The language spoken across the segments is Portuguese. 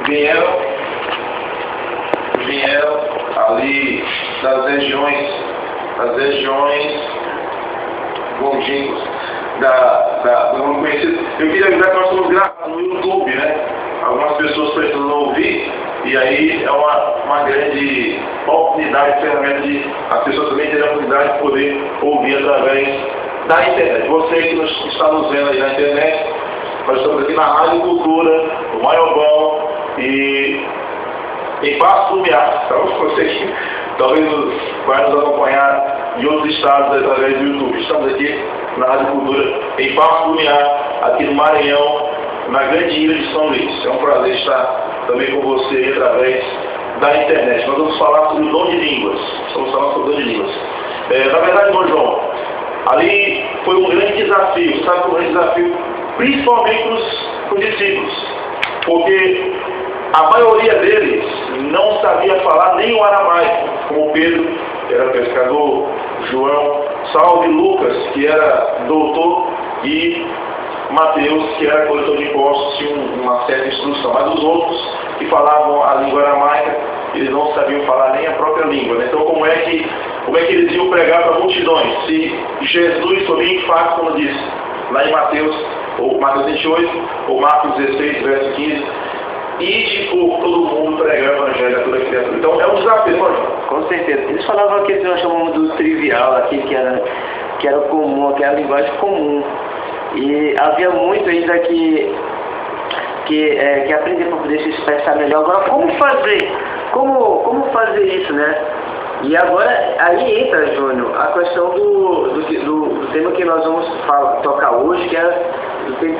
vieram ali das regiões longínquas do mundo conhecido. Eu queria avisar que nós estamos gravando no YouTube, né? Algumas pessoas precisam ouvir, e aí é uma grande oportunidade, ferramenta de as pessoas também terem a oportunidade de poder ouvir através da internet. Você que está nos vendo aí na internet, nós estamos aqui na Rádio Cultura, no Maiobão e em Passo do Miar. Então, você que talvez vai nos acompanhar em outros estados através do YouTube. Estamos aqui na Rádio Cultura em Passo do Miar, aqui no Maranhão, na grande ilha de São Luís. É um prazer estar também com você através da internet. Nós vamos falar sobre o dom de línguas. Estamos falando sobre o dom de línguas. Na verdade, irmão João, ali foi um grande desafio, sabe? Um grande desafio, principalmente para os discípulos, porque a maioria deles não sabia falar nem o aramaico, como Pedro, que era pescador, João, Saulo e Lucas, que era doutor, e Mateus, que era coletor de impostos, tinha uma certa instrução. Mas os outros que falavam a língua aramaica, eles não sabiam falar nem a própria língua, né? Então como é que eles iam pregar para multidões? Se Jesus foi bem enfático, como disse lá em Mateus, ou Mateus 28, ou Marcos 16, verso 15, ide por todo mundo pregar o evangelho a toda criatura. Então é um desafio, não é? Com certeza. Eles falavam que nós chamamos do trivial, aqui que era comum, que era a linguagem comum. E havia muito ainda que aprender para poder se expressar melhor. Agora, como fazer? Como fazer isso, né? E agora, aí entra, Júnior, a questão do tema que nós vamos tocar hoje, que é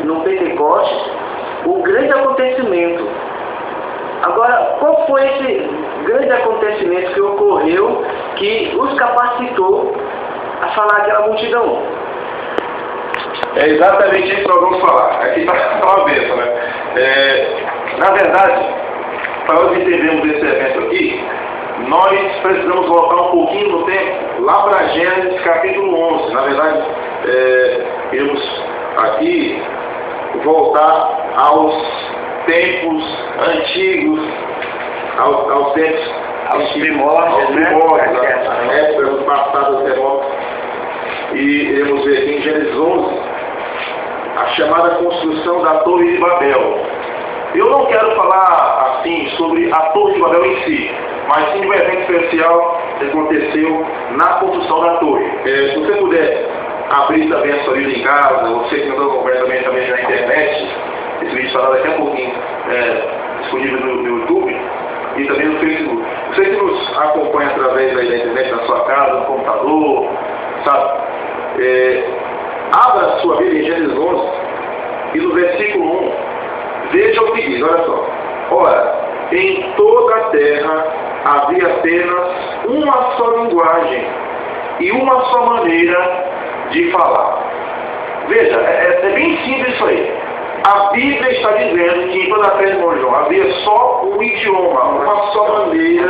no Pentecostes, o grande acontecimento. Agora, qual foi esse grande acontecimento que ocorreu que os capacitou a falar aquela multidão? É exatamente isso que nós vamos falar. Aqui está uma bênção, né? Na verdade, para nós entendermos esse evento aqui, nós precisamos voltar um pouquinho no tempo, lá para Gênesis capítulo 11. Na verdade, iremos aqui voltar aos tempos antigos, aos tempos, aos primórdios, né? A época do passado até morte. E iremos ver aqui em Gênesis 11 a chamada construção da Torre de Babel. Eu não quero falar assim sobre a Torre de Babel em si, mas sim de um evento especial que aconteceu na construção da torre. Se você puder abrir também a sua Bíblia em casa, você que não acompanha também na internet, esse vídeo estará daqui a pouquinho disponível no YouTube e também no Facebook. Você que nos acompanha através da internet, na sua casa, no computador, sabe? Abra a sua Bíblia em Gênesis 11 e no versículo 1 veja o seguinte, olha só. Ora, em toda a terra havia apenas uma só linguagem e uma só maneira de falar. Veja, é bem simples isso aí. A Bíblia está dizendo que em toda a terra, irmão João, havia só um idioma, uma só maneira,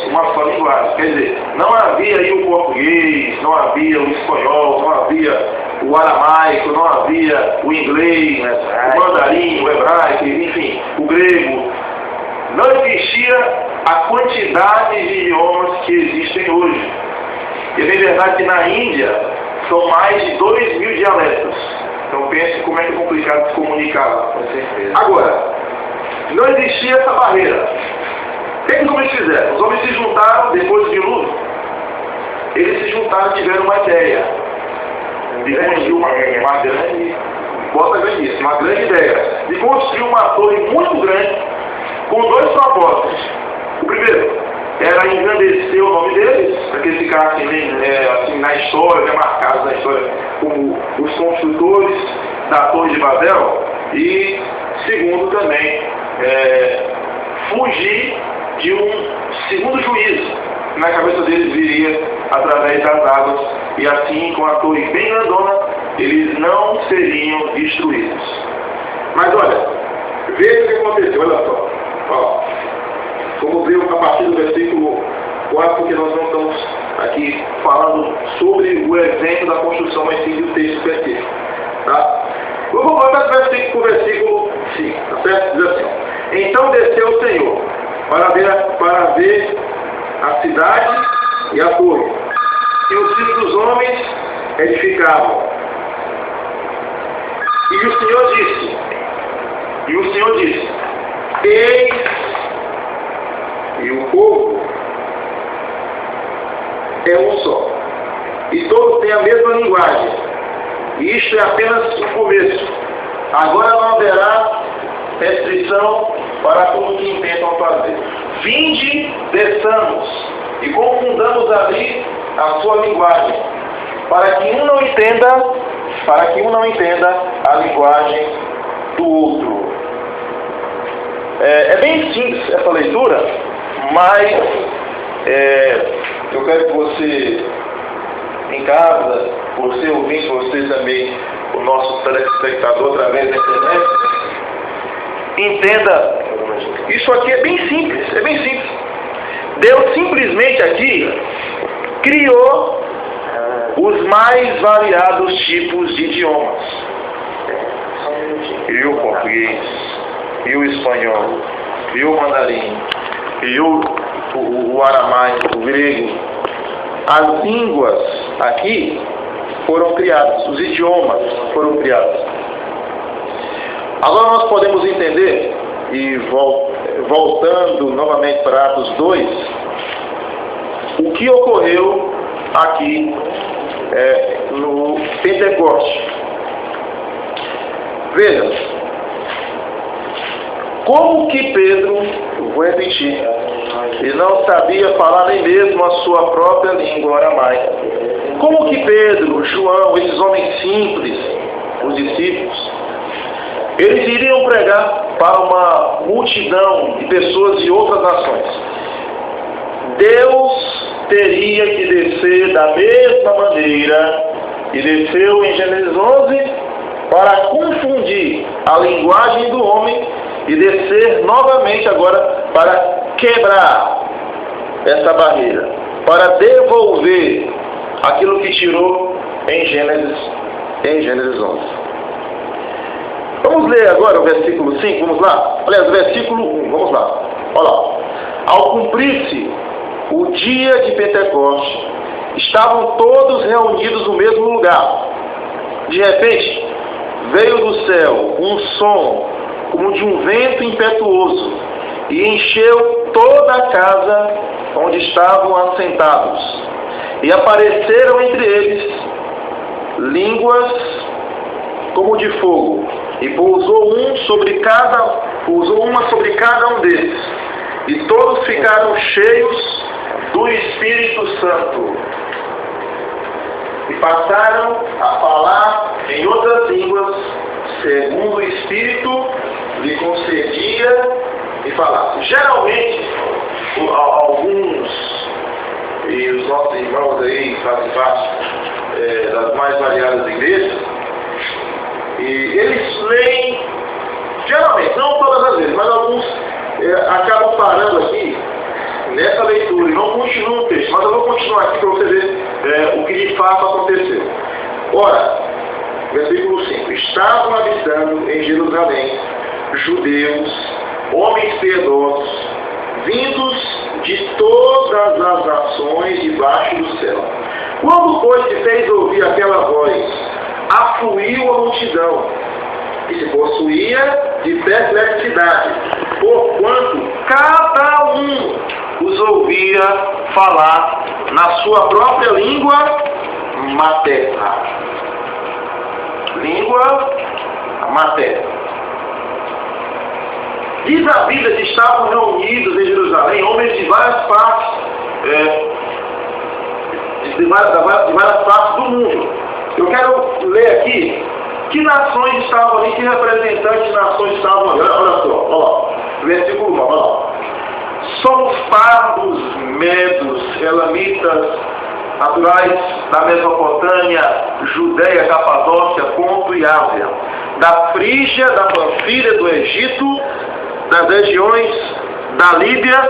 uma só linguagem. Quer dizer, não havia aí o português, não havia o espanhol, não havia o aramaico, não havia o inglês, o mandarim, o hebraico, enfim, o grego. Não existia a quantidade de idiomas que existem hoje. E é bem verdade que na Índia são mais de 2.000 dialetos. Então pense como é que é complicado se comunicar. Com certeza. Agora, não existia essa barreira. O que os homens fizeram? Os homens se juntaram depois do dilúvio. Eles se juntaram e tiveram uma ideia. De construir uma grande ideia. De construir uma torre muito grande com dois propósitos. O primeiro era engrandecer o nome deles, para que eles ficassem assim, na história, marcados na história como os construtores da Torre de Babel. E segundo também, fugir de um segundo juízo que na cabeça deles viria através das águas, e assim, com a torre bem grandona, eles não seriam destruídos. Mas olha, veja o que aconteceu, olha só. Ó, vamos ver a partir do versículo 4, porque nós não estamos aqui falando sobre o evento da construção, mas sim do texto específico. Tá? Eu vou botar do versículo 5, tá certo? Diz assim, Então desceu o Senhor para ver a cidade e a torre, e os filhos dos homens edificavam. E o Senhor disse, eis, e o povo é um só, e todos têm a mesma linguagem, e isto é apenas o começo. Agora não haverá restrição para tudo que intentam fazer. Vinde, desçamos, e confundamos ali a sua linguagem, para que um não entenda a linguagem do outro. É bem simples essa leitura, mas eu quero que você, em casa, você ouvinte, você também, o nosso telespectador através da internet, entenda, isso aqui é bem simples. Deus simplesmente aqui criou os mais variados tipos de idiomas. E o português, e o espanhol, e o mandarim, e o aramaico, o grego. As línguas aqui foram criadas, os idiomas foram criados. Agora nós podemos entender, e voltando novamente para Atos 2, o que ocorreu aqui no Pentecoste. Veja, como que Pedro, vou repetir, ele não sabia falar nem mesmo a sua própria língua aramaica. Como que Pedro, João, esses homens simples, os discípulos, eles iriam pregar para uma multidão de pessoas de outras nações? Deus teria que descer da mesma maneira, e desceu em Gênesis 11, para confundir a linguagem do homem, e descer novamente agora para quebrar essa barreira, para devolver aquilo que tirou em Gênesis 11. Vamos ler agora o versículo 5, vamos lá? Aliás, o versículo 1, vamos lá. Olha lá. Ao cumprir-se o dia de Pentecoste, estavam todos reunidos no mesmo lugar. De repente, veio do céu um som como de um vento impetuoso e encheu toda a casa onde estavam assentados. E apareceram entre eles línguas como de fogo, e pousou uma sobre cada um deles. E todos ficaram cheios do Espírito Santo, e passaram a falar em outras línguas, segundo o Espírito lhe concedia e falar. Geralmente, alguns, e os nossos irmãos aí fazem parte das mais variadas igrejas, e eles leem, geralmente, não todas as vezes, mas alguns acabam parando aqui nessa leitura e não continuam o texto. Mas eu vou continuar aqui para você ver o que de fato aconteceu. Ora, versículo 5: estavam habitando em Jerusalém judeus, homens piedosos, vindos de todas as nações debaixo do céu. Quando, pois, se fez ouvir aquela voz, afluiu a multidão, e se possuía de perplexidade, porquanto cada um os ouvia falar na sua própria língua materna. Língua materna. Diz a Bíblia que estavam reunidos em Jerusalém homens de várias partes, de várias partes do mundo. Eu quero ler aqui que nações estavam ali, que representantes de nações estavam ali. Olha só, olha lá, versículo 1, olha lá. Somos pardos, medos, elamitas, naturais da Mesopotâmia, Judéia, Capadócia, Ponto e Ásia, da Frígia, da Panfilha, do Egito, das regiões da Líbia,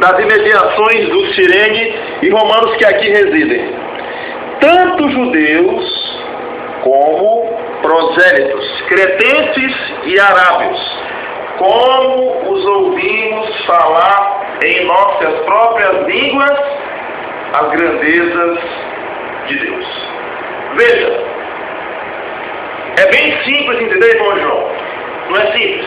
das imediações do Cirene e romanos que aqui residem. Tanto judeus como prosélitos, cretenses e arábios, como os falar em nossas próprias línguas as grandezas de Deus. Veja, é bem simples entender, irmão João. Não é simples.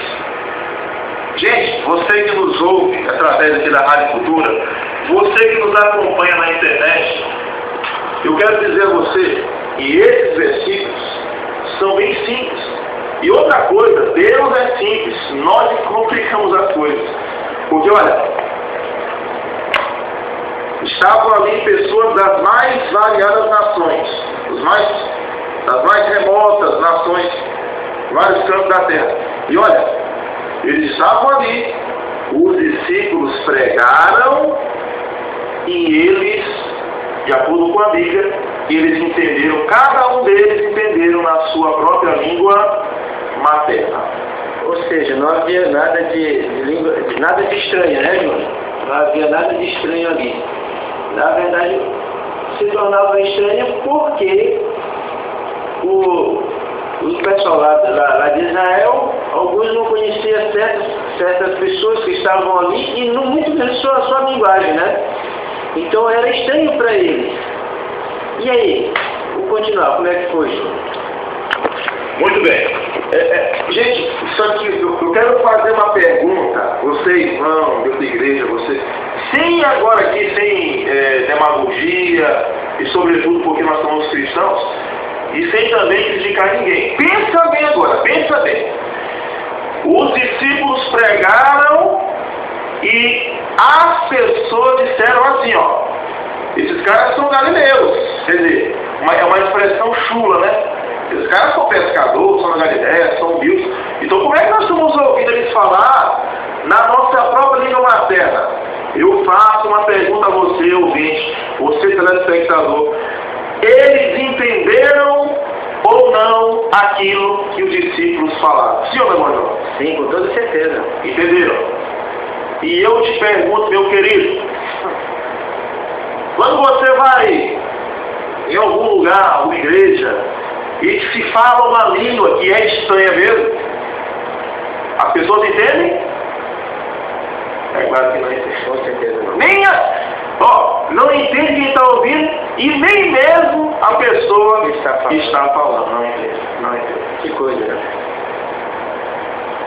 Gente, você que nos ouve através aqui da Rádio Cultura, você que nos acompanha na internet, eu quero dizer a você que esses versículos são bem simples. E outra coisa, Deus é simples, nós complicamos as coisas. Porque olha, estavam ali pessoas das mais variadas nações, das mais remotas nações, vários cantos da terra. E olha, eles estavam ali, os discípulos pregaram e eles, de acordo com a Bíblia, eles entenderam, cada um deles entenderam na sua própria língua materna. Ou seja, não havia nada nada de estranho, né, João? Não havia nada de estranho ali. Na verdade, se tornava estranho porque o pessoal lá de Israel, alguns não conheciam certas pessoas que estavam ali e não muito menos a sua linguagem, né? Então era estranho para eles. E aí, vou continuar, como é que foi, João? Muito bem. Gente, isso aqui, eu quero fazer uma pergunta. Você, irmão, da igreja, você, sem agora aqui, sem demagogia, e sobretudo porque nós somos cristãos, e sem também criticar ninguém. Pensa bem agora, pensa bem. Os discípulos pregaram e as pessoas disseram assim, ó, esses caras são galileus. Quer dizer, é uma expressão chula, né? Esses caras são pescadores, são da Galileia, são humildes. Então como é que nós estamos ouvindo eles falar na nossa própria língua materna? Eu faço uma pergunta a você, ouvinte, você telespectador. Eles entenderam ou não aquilo que os discípulos falaram? Sim ou não, irmão? Sim, com toda certeza. Entenderam? E eu te pergunto, meu querido, quando você vai em algum lugar, alguma igreja, e se fala uma língua que é estranha mesmo, as pessoas entendem? É claro que não entende. Com certeza não. Não entende quem está ouvindo e nem mesmo a pessoa que está falando. Não entende. Não entende. Que coisa, né?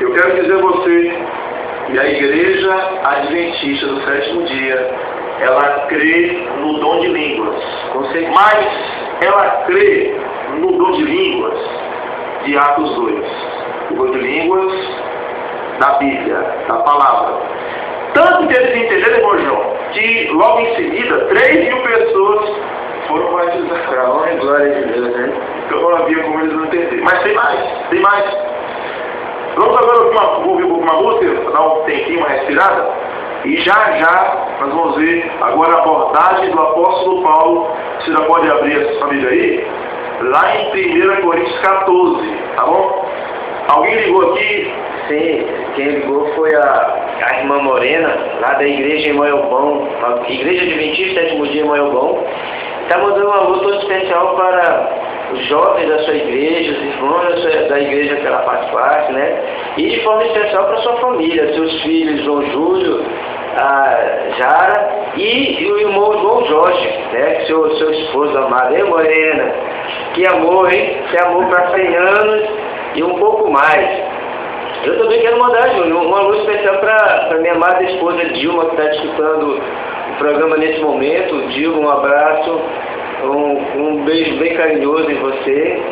Eu quero dizer a você que a igreja adventista do sétimo dia, ela crê no dom de línguas. Mas ela crê no dom de línguas de Atos 2. O dom de línguas da Bíblia, da palavra. Tanto que eles entenderam, irmão João, que logo em seguida 3.000 pessoas foram batizadas. Para a honra e glória de Deus, né? Então não havia como eles não entenderem. Mas tem mais. Vamos agora ouvir uma música, para dar um tempinho, uma respirada. E já nós vamos ver agora a abordagem do apóstolo Paulo. Você já pode abrir essa família aí. Lá em 1 Coríntios 14, tá bom? Alguém ligou aqui? Sim, quem ligou foi a irmã Morena, lá da igreja em Moelbão, a igreja adventista sétimo dia em Moelbão. Está mandando um alô todo especial para os jovens da sua igreja, os irmãos da igreja que ela faz parte, né? E de forma especial para a sua família, seus filhos João Júlio, a Jara e o irmão João Jorge, né? Seu esposo amado, hein, Morena? Que amor, hein? Que amor para 100 anos e um pouco mais. Eu também quero mandar, Júnior, um alô especial para minha amada esposa Dilma, que está escutando o programa nesse momento. Dilma, um abraço, um beijo bem carinhoso em você.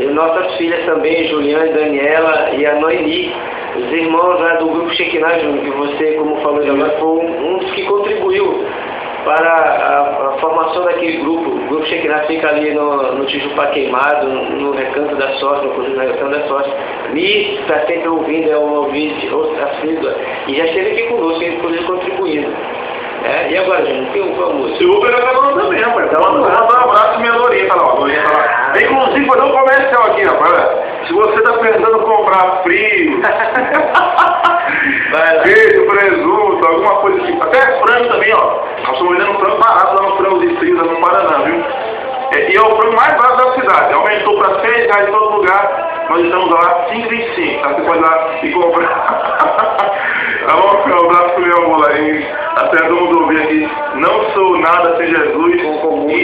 E nossas filhas também, Juliana, Daniela e a Noemi, os irmãos lá do Grupo Shekinah, Júnior, que você, como falou agora, foi um dos que contribuiu para a formação daquele grupo. O Grupo Shekinah fica ali no Tijupá Queimado, no Recanto da Sorte, no Conjunto Recanto da Sorte. Mi está sempre ouvindo, é um ouvinte, assíduo, e já esteve aqui conosco, inclusive contribuindo. E agora, gente, tem uma música? Eu vou pegar a mão também, rapaz. Então, vamos dar um abraço e minha Dorinha, lá. Inclusive, fazer um comercial aqui, rapaz. Se você está pensando em comprar frio, queijo, presunto, alguma coisa assim, até frango também, ó. Nós estamos vendendo um frango barato lá no Frango de Frio, no Paraná, viu? E é o frango mais barato da cidade. Aumentou para R$6 em todo lugar. Nós estamos lá R$5,25. Tá? Você pode ir lá e comprar. Tá bom? Um abraço pro meu amor. nada sem Jesus. Com comum, E